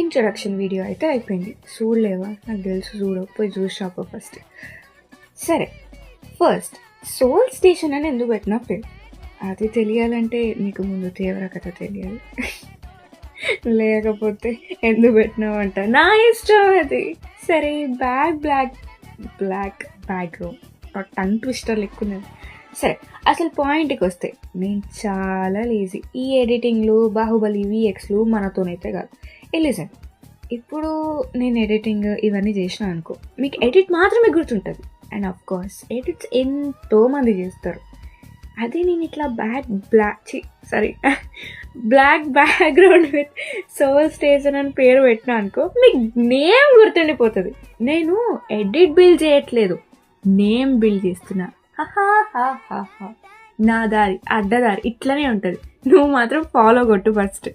Introduction video అయితే అయిపోయింది. చూడలేవా? నాకు తెలుసు చూడవు, పోయి చూసి రాపో ఫస్ట్. సరే, ఫస్ట్ సోల్ స్టేషన్ అని ఎందుకు పెట్టినా పేరు? అది తెలియాలంటే మీకు ముందు తీవ్ర కథ తెలియాలి. లేకపోతే ఎందుకు పెట్టినావంట నా ఇష్టం అది. సరే, బ్లాక్ బ్యాక్గ్రౌండ్ టంగ్ ట్విస్టర్ లెక్కున్నది. సరే, అసలు పాయింట్కి వస్తే నేను చాలా లేజీ. ఈ ఎడిటింగ్లు, బాహుబలి VXలు మనతోనైతే కాదు. ఎలిజన్, ఇప్పుడు నేను ఎడిటింగ్ ఇవన్నీ చేసిన అనుకో, మీకు ఎడిట్ మాత్రమే గుర్తుంటుంది. అండ్ ఆఫ్ కోర్స్ ఎడిట్స్ ఎంతోమంది చేస్తారు. అదే నేను ఇట్లా black background with soul station అని పేరు పెట్టినా అనుకో, మీకు నేమ్ గుర్తుండిపోతుంది. నేను ఎడిట్ బిల్డ్ చేయట్లేదు, నేమ్ బిల్డ్ చేస్తున్నా. నా దారి అడ్డదారి ఇట్లనే ఉంటుంది. నువ్వు మాత్రం ఫాలో కొట్టు ఫస్ట్.